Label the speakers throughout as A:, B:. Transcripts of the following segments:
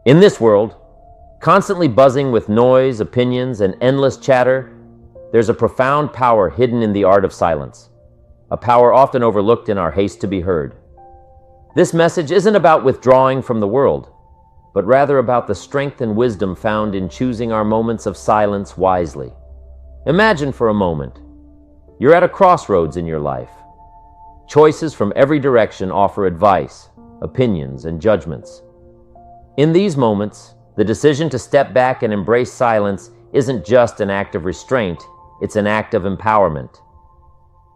A: In this world, constantly buzzing with noise, opinions, and endless chatter, there's a profound power hidden in the art of silence, a power often overlooked in our haste to be heard. This message isn't about withdrawing from the world, but rather about the strength and wisdom found in choosing our moments of silence wisely. Imagine for a moment, you're at a crossroads in your life. Choices from every direction offer advice, opinions, and judgments. In these moments, the decision to step back and embrace silence isn't just an act of restraint, it's an act of empowerment.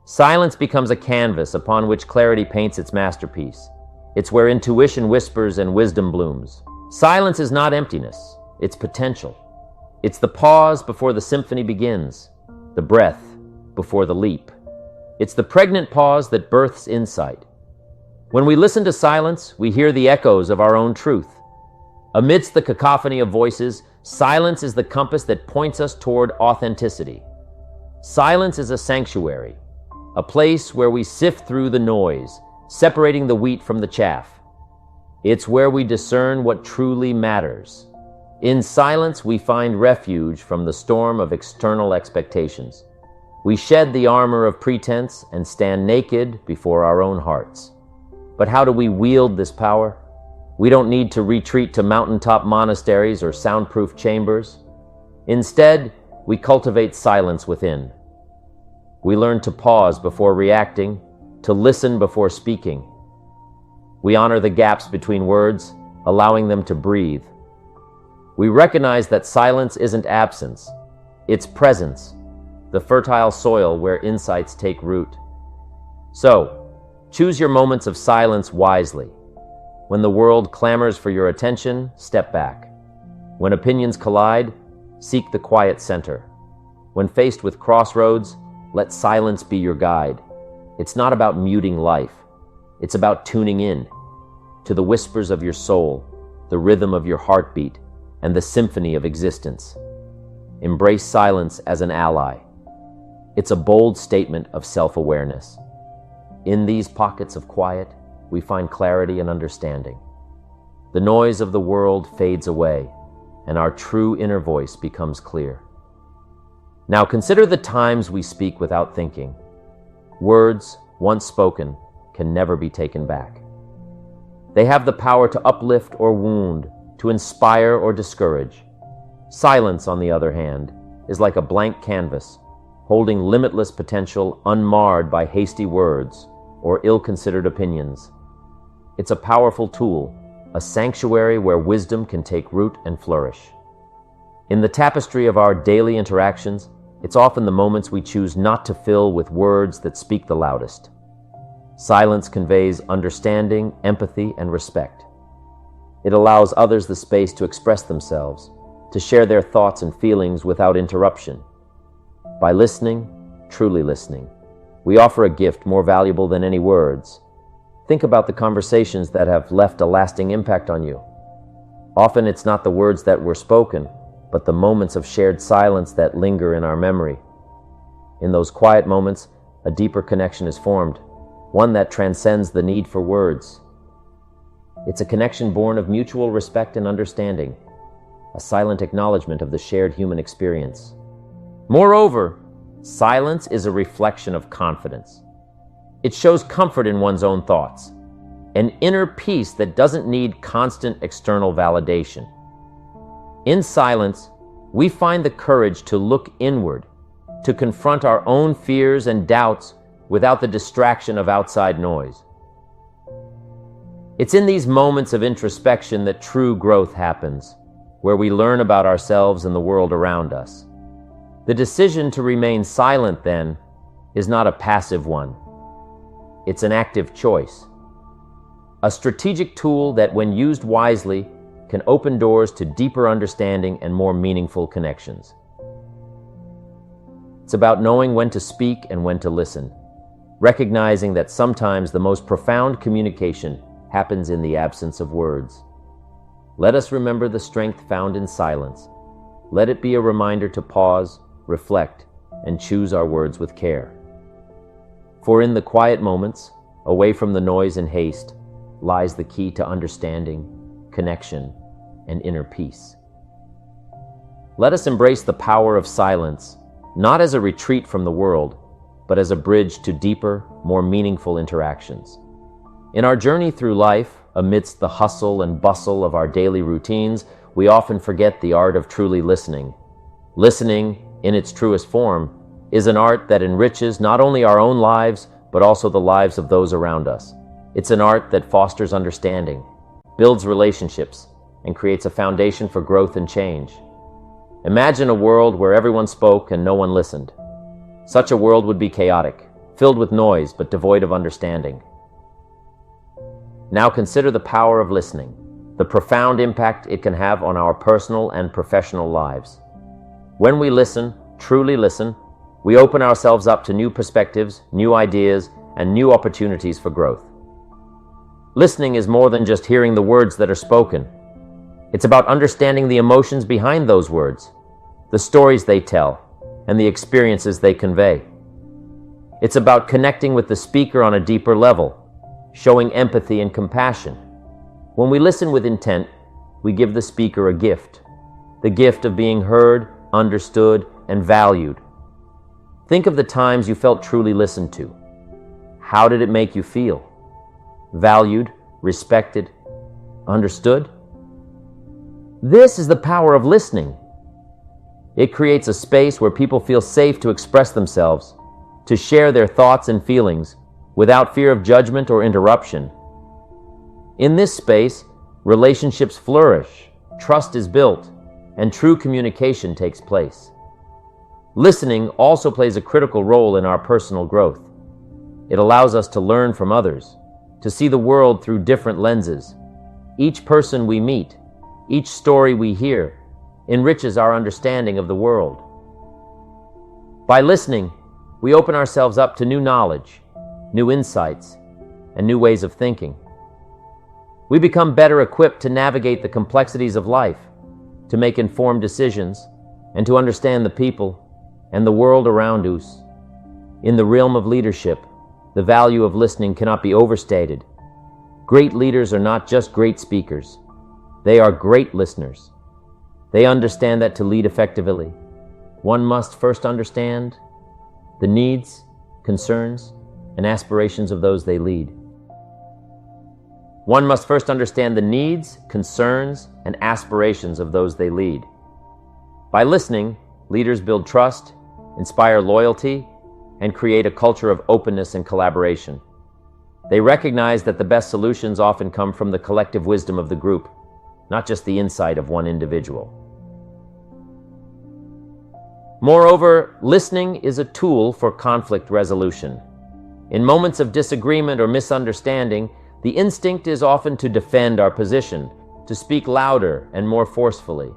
A: Silence becomes a canvas upon which clarity paints its masterpiece. It's where intuition whispers and wisdom blooms. Silence is not emptiness, it's potential. It's the pause before the symphony begins, the breath before the leap. It's the pregnant pause that births insight. When we listen to silence, we hear the echoes of our own truth. Amidst the cacophony of voices, silence is the compass that points us toward authenticity. Silence is a sanctuary, a place where we sift through the noise, separating the wheat from the chaff. It's where we discern what truly matters. In silence, we find refuge from the storm of external expectations. We shed the armor of pretense and stand naked before our own hearts. But how do we wield this power? We don't need to retreat to mountaintop monasteries or soundproof chambers. Instead, we cultivate silence within. We learn to pause before reacting, to listen before speaking. We honor the gaps between words, allowing them to breathe. We recognize that silence isn't absence, it's presence, the fertile soil where insights take root. So, choose your moments of silence wisely. When the world clamors for your attention, step back. When opinions collide, seek the quiet center. When faced with crossroads, let silence be your guide. It's not about muting life. It's about tuning in to the whispers of your soul, the rhythm of your heartbeat, and the symphony of existence. Embrace silence as an ally. It's a bold statement of self-awareness. In these pockets of quiet, we find clarity and understanding. The noise of the world fades away, and our true inner voice becomes clear. Now consider the times we speak without thinking. Words, once spoken, can never be taken back. They have the power to uplift or wound, to inspire or discourage. Silence, on the other hand, is like a blank canvas, holding limitless potential unmarred by hasty words or ill-considered opinions. It's a powerful tool, a sanctuary where wisdom can take root and flourish. In the tapestry of our daily interactions, it's often the moments we choose not to fill with words that speak the loudest. Silence conveys understanding, empathy, and respect. It allows others the space to express themselves, to share their thoughts and feelings without interruption. By listening, truly listening, we offer a gift more valuable than any words. Think about the conversations that have left a lasting impact on you. Often it's not the words that were spoken, but the moments of shared silence that linger in our memory. In those quiet moments, a deeper connection is formed, one that transcends the need for words. It's a connection born of mutual respect and understanding, a silent acknowledgement of the shared human experience. Moreover, silence is a reflection of confidence. It shows comfort in one's own thoughts, an inner peace that doesn't need constant external validation. In silence, we find the courage to look inward, to confront our own fears and doubts without the distraction of outside noise. It's in these moments of introspection that true growth happens, where we learn about ourselves and the world around us. The decision to remain silent, then, is not a passive one. It's an active choice. A strategic tool that, when used wisely, can open doors to deeper understanding and more meaningful connections. It's about knowing when to speak and when to listen, recognizing that sometimes the most profound communication happens in the absence of words. Let us remember the strength found in silence. Let it be a reminder to pause, reflect, and choose our words with care. For in the quiet moments, away from the noise and haste, lies the key to understanding, connection, and inner peace. Let us embrace the power of silence, not as a retreat from the world, but as a bridge to deeper, more meaningful interactions. In our journey through life, amidst the hustle and bustle of our daily routines, we often forget the art of truly listening. Listening, in its truest form, is an art that enriches not only our own lives, but also the lives of those around us. It's an art that fosters understanding, builds relationships, and creates a foundation for growth and change. Imagine a world where everyone spoke and no one listened. Such a world would be chaotic, filled with noise, but devoid of understanding. Now consider the power of listening, the profound impact it can have on our personal and professional lives. When we listen, truly listen, we open ourselves up to new perspectives, new ideas, and new opportunities for growth. Listening is more than just hearing the words that are spoken. It's about understanding the emotions behind those words, the stories they tell, and the experiences they convey. It's about connecting with the speaker on a deeper level, showing empathy and compassion. When we listen with intent, we give the speaker a gift, the gift of being heard, understood, and valued. Think of the times you felt truly listened to. How did it make you feel? Valued, respected, understood? This is the power of listening. It creates a space where people feel safe to express themselves, to share their thoughts and feelings without fear of judgment or interruption. In this space, relationships flourish, trust is built, and true communication takes place. Listening also plays a critical role in our personal growth. It allows us to learn from others, to see the world through different lenses. Each person we meet, each story we hear, enriches our understanding of the world. By listening, we open ourselves up to new knowledge, new insights, and new ways of thinking. We become better equipped to navigate the complexities of life, to make informed decisions, and to understand the people and the world around us. In the realm of leadership, the value of listening cannot be overstated. Great leaders are not just great speakers. They are great listeners. They understand that to lead effectively, one must first understand the needs, concerns, and aspirations of those they lead. One must first understand the needs, concerns, and aspirations of those they lead. By listening, leaders build trust, inspire loyalty, and create a culture of openness and collaboration. They recognize that the best solutions often come from the collective wisdom of the group, not just the insight of one individual. Moreover, listening is a tool for conflict resolution. In moments of disagreement or misunderstanding, the instinct is often to defend our position, to speak louder and more forcefully.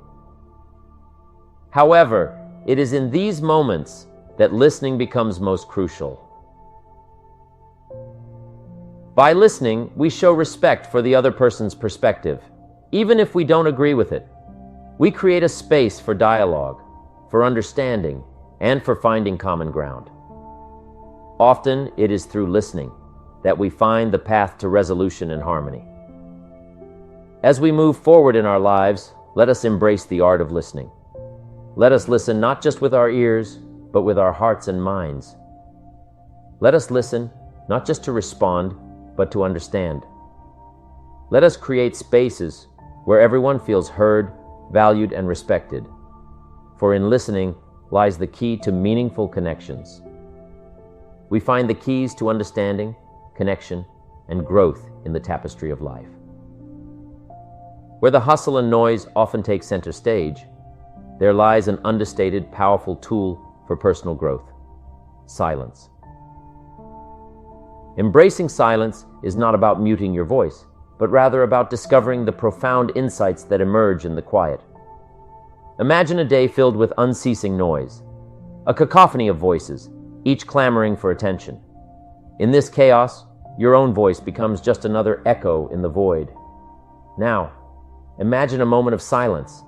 A: However, it is in these moments that listening becomes most crucial. By listening, we show respect for the other person's perspective, even if we don't agree with it. We create a space for dialogue, for understanding, and for finding common ground. Often, it is through listening that we find the path to resolution and harmony. As we move forward in our lives, let us embrace the art of listening. Let us listen not just with our ears, but with our hearts and minds. Let us listen not just to respond, but to understand. Let us create spaces where everyone feels heard, valued, and respected. For in listening lies the key to meaningful connections. We find the keys to understanding, connection, and growth in the tapestry of life. Where the hustle and noise often take center stage, there lies an understated, powerful tool for personal growth: silence. Embracing silence is not about muting your voice, but rather about discovering the profound insights that emerge in the quiet. Imagine a day filled with unceasing noise, a cacophony of voices, each clamoring for attention. In this chaos, your own voice becomes just another echo in the void. Now, imagine a moment of silence.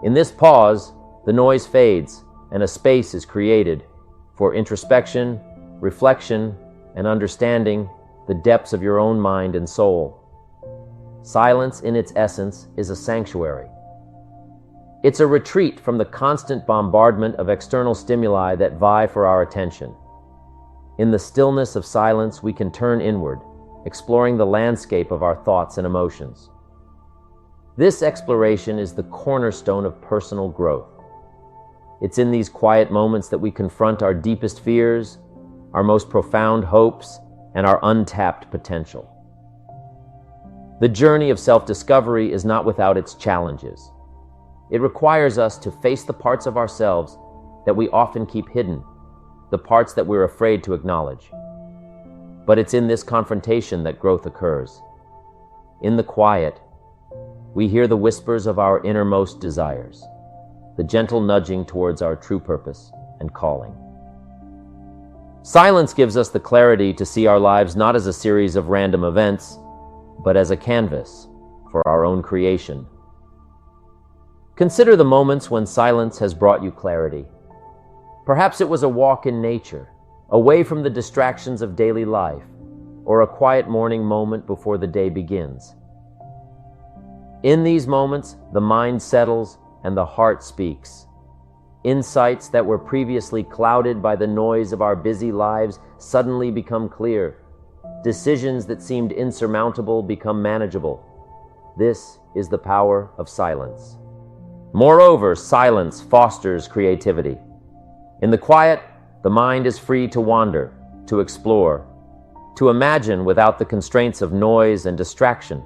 A: In this pause, the noise fades and a space is created for introspection, reflection, and understanding the depths of your own mind and soul. Silence, in its essence, is a sanctuary, It's a retreat from the constant bombardment of external stimuli that vie for our attention. In the stillness of silence, we can turn inward, exploring the landscape of our thoughts and emotions. This exploration is the cornerstone of personal growth. It's in these quiet moments that we confront our deepest fears, our most profound hopes, and our untapped potential. The journey of self-discovery is not without its challenges. It requires us to face the parts of ourselves that we often keep hidden, the parts that we're afraid to acknowledge. But it's in this confrontation that growth occurs. In the quiet, we hear the whispers of our innermost desires, the gentle nudging towards our true purpose and calling. Silence gives us the clarity to see our lives not as a series of random events, but as a canvas for our own creation. Consider the moments when silence has brought you clarity. Perhaps it was a walk in nature, away from the distractions of daily life, or a quiet morning moment before the day begins. In these moments, the mind settles and the heart speaks. Insights that were previously clouded by the noise of our busy lives suddenly become clear. Decisions that seemed insurmountable become manageable. This is the power of silence. Moreover, silence fosters creativity. In the quiet, the mind is free to wander, to explore, to imagine without the constraints of noise and distraction.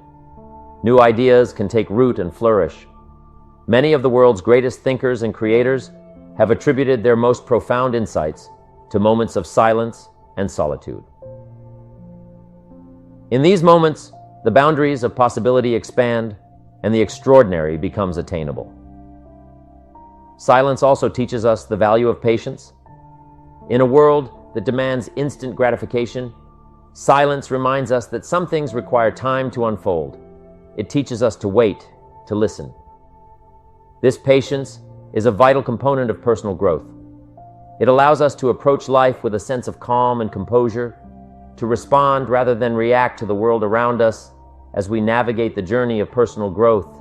A: New ideas can take root and flourish. Many of the world's greatest thinkers and creators have attributed their most profound insights to moments of silence and solitude. In these moments, the boundaries of possibility expand and the extraordinary becomes attainable. Silence also teaches us the value of patience. In a world that demands instant gratification, silence reminds us that some things require time to unfold. It teaches us to wait, to listen. This patience is a vital component of personal growth. It allows us to approach life with a sense of calm and composure, to respond rather than react to the world around us as we navigate the journey of personal growth.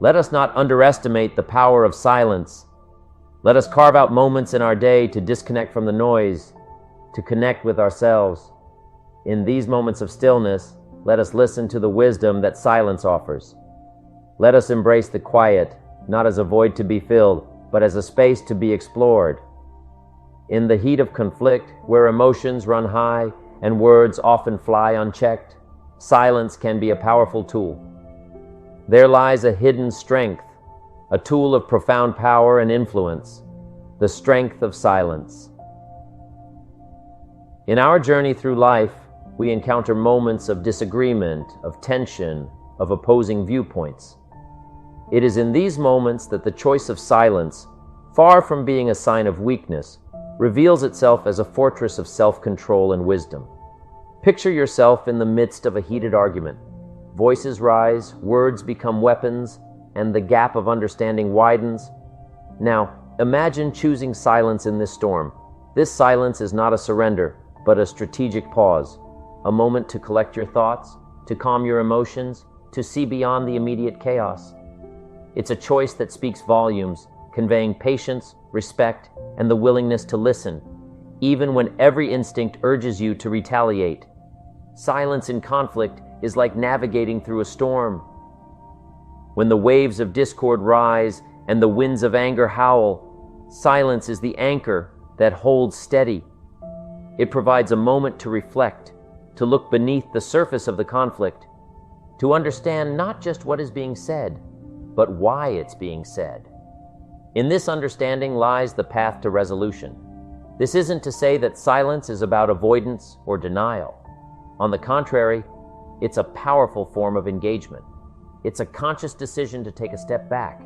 A: Let us not underestimate the power of silence. Let us carve out moments in our day to disconnect from the noise, to connect with ourselves. In these moments of stillness, let us listen to the wisdom that silence offers. Let us embrace the quiet, not as a void to be filled, but as a space to be explored. In the heat of conflict, where emotions run high and words often fly unchecked, silence can be a powerful tool. There lies a hidden strength, a tool of profound power and influence, the strength of silence. In our journey through life, we encounter moments of disagreement, of tension, of opposing viewpoints. It is in these moments that the choice of silence, far from being a sign of weakness, reveals itself as a fortress of self-control and wisdom. Picture yourself in the midst of a heated argument. Voices rise, words become weapons, and the gap of understanding widens. Now, imagine choosing silence in this storm. This silence is not a surrender, but a strategic pause, a moment to collect your thoughts, to calm your emotions, to see beyond the immediate chaos. It's a choice that speaks volumes, conveying patience, respect, and the willingness to listen, even when every instinct urges you to retaliate. Silence in conflict is like navigating through a storm. When the waves of discord rise and the winds of anger howl, silence is the anchor that holds steady. It provides a moment to reflect, to look beneath the surface of the conflict, to understand not just what is being said, but why it's being said. In this understanding lies the path to resolution. This isn't to say that silence is about avoidance or denial. On the contrary, it's a powerful form of engagement. It's a conscious decision to take a step back,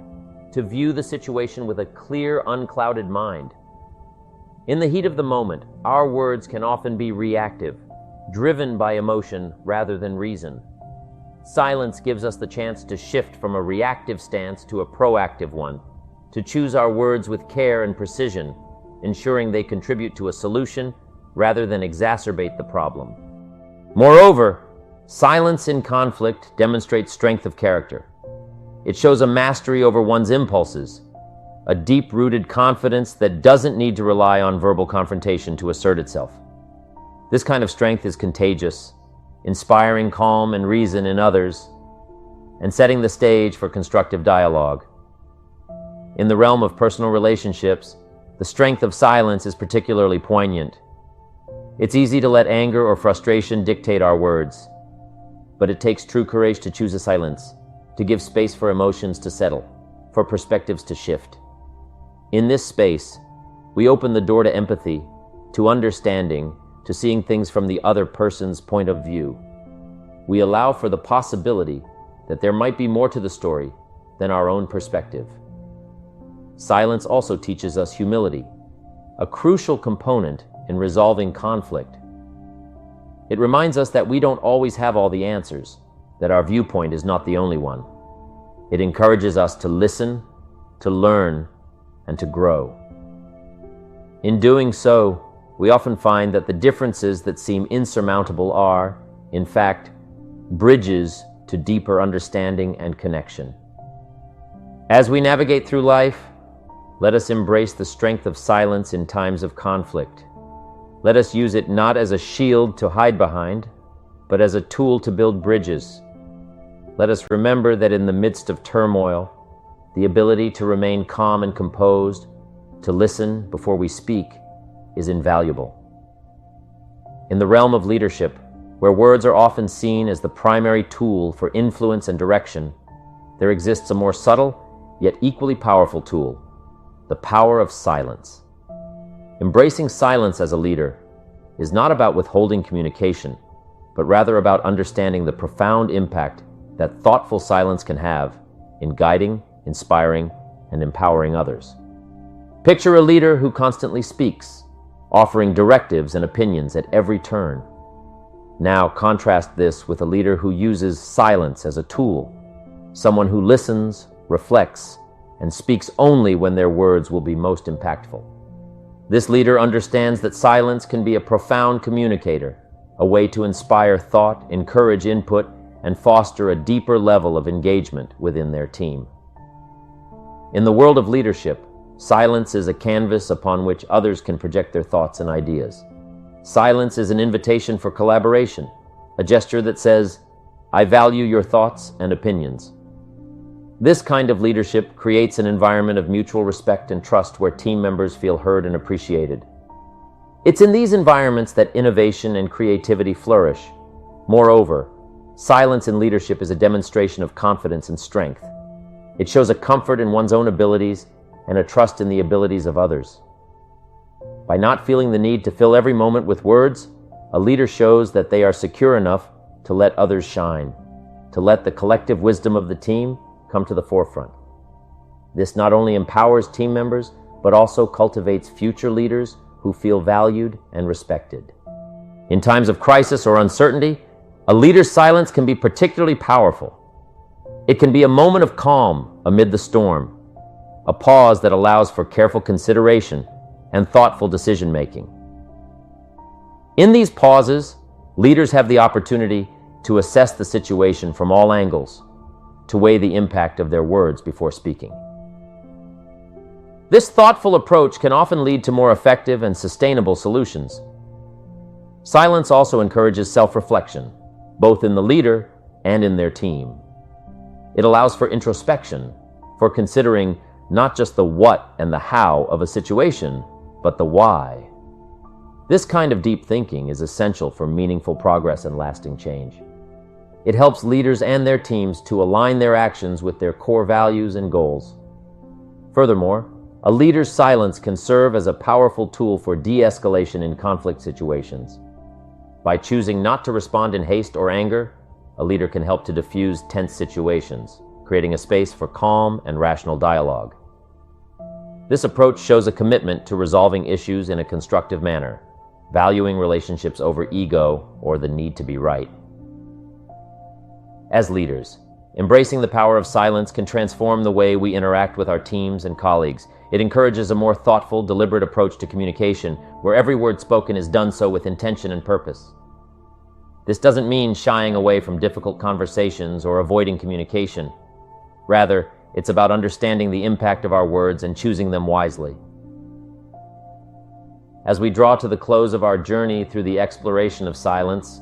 A: to view the situation with a clear, unclouded mind. In the heat of the moment, our words can often be reactive, driven by emotion rather than reason. Silence gives us the chance to shift from a reactive stance to a proactive one, to choose our words with care and precision, ensuring they contribute to a solution rather than exacerbate the problem. Moreover, silence in conflict demonstrates strength of character. It shows a mastery over one's impulses, a deep-rooted confidence that doesn't need to rely on verbal confrontation to assert itself. This kind of strength is contagious, inspiring calm and reason in others, and setting the stage for constructive dialogue. In the realm of personal relationships, the strength of silence is particularly poignant. It's easy to let anger or frustration dictate our words, but it takes true courage to choose a silence, to give space for emotions to settle, for perspectives to shift. In this space, we open the door to empathy, to understanding, to seeing things from the other person's point of view. We allow for the possibility that there might be more to the story than our own perspective. Silence also teaches us humility, a crucial component in resolving conflict. It reminds us that we don't always have all the answers, that our viewpoint is not the only one. It encourages us to listen, to learn, and to grow. In doing so, we often find that the differences that seem insurmountable are, in fact, bridges to deeper understanding and connection. As we navigate through life, let us embrace the strength of silence in times of conflict. Let us use it not as a shield to hide behind, but as a tool to build bridges. Let us remember that in the midst of turmoil, the ability to remain calm and composed, to listen before we speak, is invaluable. In the realm of leadership, where words are often seen as the primary tool for influence and direction, there exists a more subtle, yet equally powerful tool: the power of silence. Embracing silence as a leader is not about withholding communication, but rather about understanding the profound impact that thoughtful silence can have in guiding, inspiring, and empowering others. Picture a leader who constantly speaks, offering directives and opinions at every turn. Now contrast this with a leader who uses silence as a tool, someone who listens, reflects, and speaks only when their words will be most impactful. This leader understands that silence can be a profound communicator, a way to inspire thought, encourage input, and foster a deeper level of engagement within their team. In the world of leadership, silence is a canvas upon which others can project their thoughts and ideas. Silence is an invitation for collaboration, a gesture that says, "I value your thoughts and opinions." This kind of leadership creates an environment of mutual respect and trust where team members feel heard and appreciated. It's in these environments that innovation and creativity flourish. Moreover, silence in leadership is a demonstration of confidence and strength. It shows a comfort in one's own abilities and a trust in the abilities of others. By not feeling the need to fill every moment with words, a leader shows that they are secure enough to let others shine, to let the collective wisdom of the team come to the forefront. This not only empowers team members, but also cultivates future leaders who feel valued and respected. In times of crisis or uncertainty, a leader's silence can be particularly powerful. It can be a moment of calm amid the storm, a pause that allows for careful consideration and thoughtful decision-making. In these pauses, leaders have the opportunity to assess the situation from all angles, to weigh the impact of their words before speaking. This thoughtful approach can often lead to more effective and sustainable solutions. Silence also encourages self-reflection, both in the leader and in their team. It allows for introspection, for considering not just the what and the how of a situation, but the why. This kind of deep thinking is essential for meaningful progress and lasting change. It helps leaders and their teams to align their actions with their core values and goals. Furthermore, a leader's silence can serve as a powerful tool for de-escalation in conflict situations. By choosing not to respond in haste or anger, a leader can help to diffuse tense situations, creating a space for calm and rational dialogue. This approach shows a commitment to resolving issues in a constructive manner, valuing relationships over ego or the need to be right. As leaders, embracing the power of silence can transform the way we interact with our teams and colleagues. It encourages a more thoughtful, deliberate approach to communication, where every word spoken is done so with intention and purpose. This doesn't mean shying away from difficult conversations or avoiding communication. Rather, it's about understanding the impact of our words and choosing them wisely. As we draw to the close of our journey through the exploration of silence,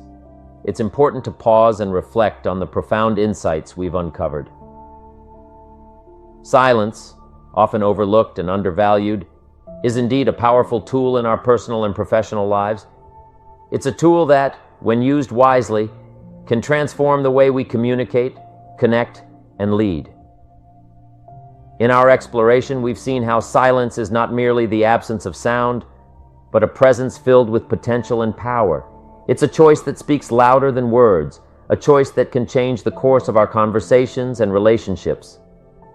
A: it's important to pause and reflect on the profound insights we've uncovered. Silence, often overlooked and undervalued, is indeed a powerful tool in our personal and professional lives. It's a tool that, when used wisely, can transform the way we communicate, connect, and lead. In our exploration, we've seen how silence is not merely the absence of sound, but a presence filled with potential and power. It's a choice that speaks louder than words, a choice that can change the course of our conversations and relationships.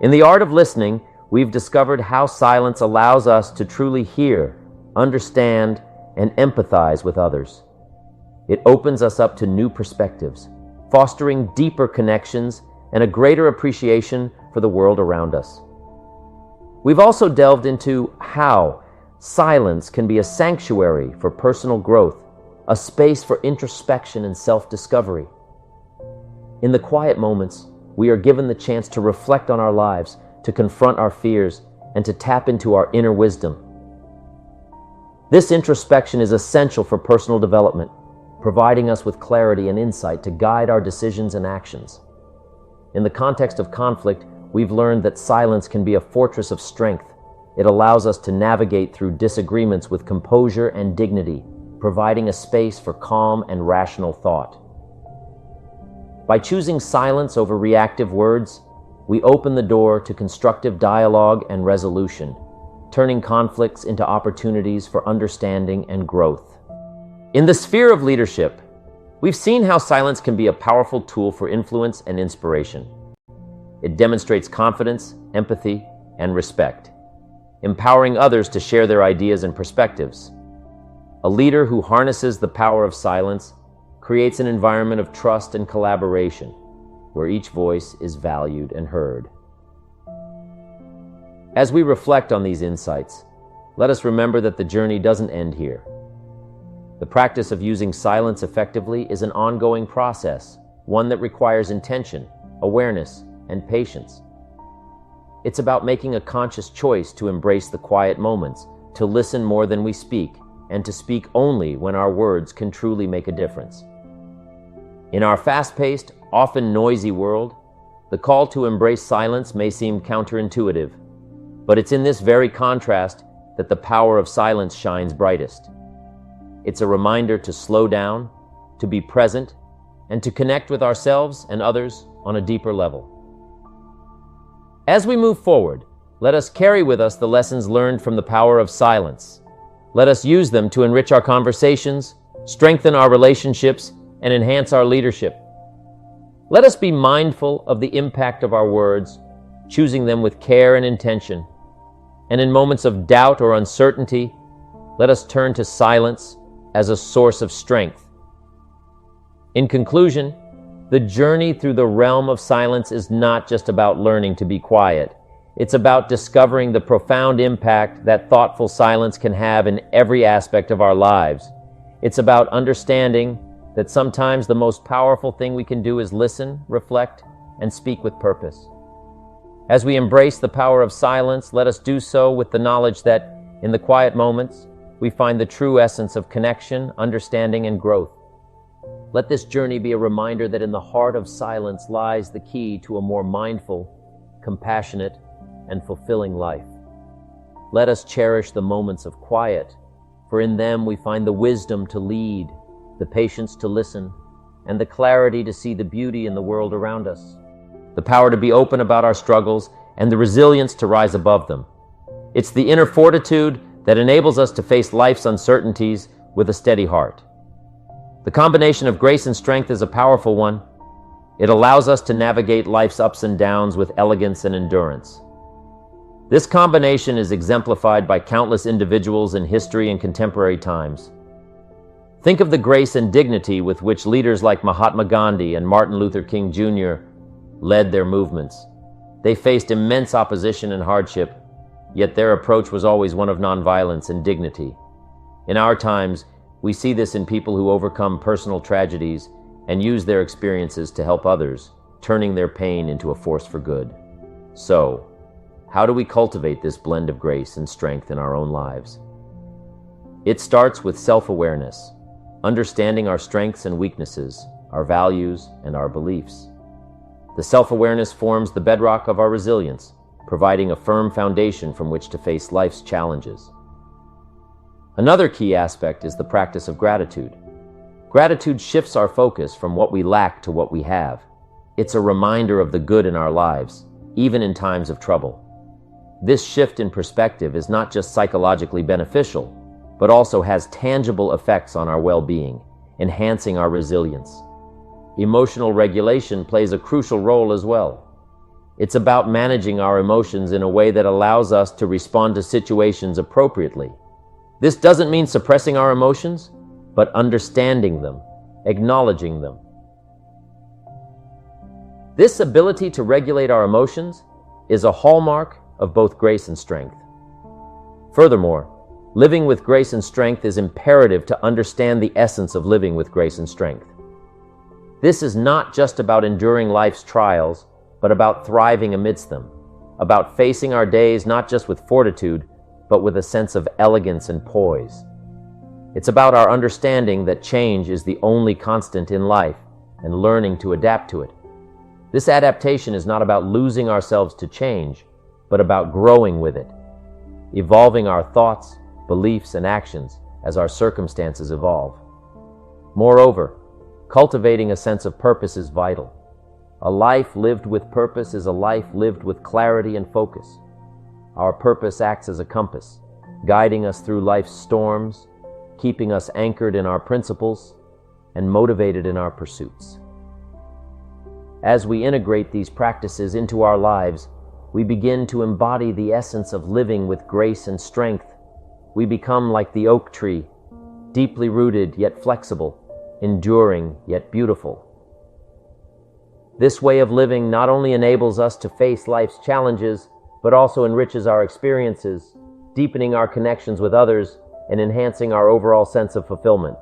A: In the art of listening, we've discovered how silence allows us to truly hear, understand, and empathize with others. It opens us up to new perspectives, fostering deeper connections and a greater appreciation for the world around us. We've also delved into how silence can be a sanctuary for personal growth, a space for introspection and self-discovery. In the quiet moments, we are given the chance to reflect on our lives, to confront our fears, and to tap into our inner wisdom. This introspection is essential for personal development, providing us with clarity and insight to guide our decisions and actions. In the context of conflict, we've learned that silence can be a fortress of strength. It allows us to navigate through disagreements with composure and dignity, providing a space for calm and rational thought. By choosing silence over reactive words, we open the door to constructive dialogue and resolution, turning conflicts into opportunities for understanding and growth. In the sphere of leadership, we've seen how silence can be a powerful tool for influence and inspiration. It demonstrates confidence, empathy, and respect, empowering others to share their ideas and perspectives. A leader who harnesses the power of silence creates an environment of trust and collaboration, where each voice is valued and heard. As we reflect on these insights, let us remember that the journey doesn't end here. The practice of using silence effectively is an ongoing process, one that requires intention, awareness, and patience. It's about making a conscious choice to embrace the quiet moments, to listen more than we speak, and to speak only when our words can truly make a difference. In our fast-paced, often noisy world, the call to embrace silence may seem counterintuitive, but it's in this very contrast that the power of silence shines brightest. It's a reminder to slow down, to be present, and to connect with ourselves and others on a deeper level. As we move forward, let us carry with us the lessons learned from the power of silence. Let us use them to enrich our conversations, strengthen our relationships, and enhance our leadership. Let us be mindful of the impact of our words, choosing them with care and intention. And in moments of doubt or uncertainty, let us turn to silence as a source of strength. In conclusion, the journey through the realm of silence is not just about learning to be quiet. It's about discovering the profound impact that thoughtful silence can have in every aspect of our lives. It's about understanding that sometimes the most powerful thing we can do is listen, reflect, and speak with purpose. As we embrace the power of silence, let us do so with the knowledge that, in the quiet moments, we find the true essence of connection, understanding, and growth. Let this journey be a reminder that in the heart of silence lies the key to a more mindful, compassionate, and fulfilling life. Let us cherish the moments of quiet, for in them we find the wisdom to lead, the patience to listen, and the clarity to see the beauty in the world around us, the power to be open about our struggles, and the resilience to rise above them. It's the inner fortitude that enables us to face life's uncertainties with a steady heart. The combination of grace and strength is a powerful one. It allows us to navigate life's ups and downs with elegance and endurance. This combination is exemplified by countless individuals in history and contemporary times. Think of the grace and dignity with which leaders like Mahatma Gandhi and Martin Luther King Jr. led their movements. They faced immense opposition and hardship, yet their approach was always one of nonviolence and dignity. In our times, we see this in people who overcome personal tragedies and use their experiences to help others, turning their pain into a force for good. So, how do we cultivate this blend of grace and strength in our own lives? It starts with self-awareness, understanding our strengths and weaknesses, our values and our beliefs. The self-awareness forms the bedrock of our resilience, providing a firm foundation from which to face life's challenges. Another key aspect is the practice of gratitude. Gratitude shifts our focus from what we lack to what we have. It's a reminder of the good in our lives, even in times of trouble. This shift in perspective is not just psychologically beneficial, but also has tangible effects on our well-being, enhancing our resilience. Emotional regulation plays a crucial role as well. It's about managing our emotions in a way that allows us to respond to situations appropriately. This doesn't mean suppressing our emotions, but understanding them, acknowledging them. This ability to regulate our emotions is a hallmark of both grace and strength. Furthermore, living with grace and strength is imperative to understand the essence of living with grace and strength. This is not just about enduring life's trials, but about thriving amidst them, about facing our days not just with fortitude, but with a sense of elegance and poise. It's about our understanding that change is the only constant in life and learning to adapt to it. This adaptation is not about losing ourselves to change, but about growing with it, evolving our thoughts, beliefs, and actions as our circumstances evolve. Moreover, cultivating a sense of purpose is vital. A life lived with purpose is a life lived with clarity and focus. Our purpose acts as a compass, guiding us through life's storms, keeping us anchored in our principles, and motivated in our pursuits. As we integrate these practices into our lives, we begin to embody the essence of living with grace and strength. We become like the oak tree, deeply rooted yet flexible, enduring yet beautiful. This way of living not only enables us to face life's challenges, but also enriches our experiences, deepening our connections with others and enhancing our overall sense of fulfillment.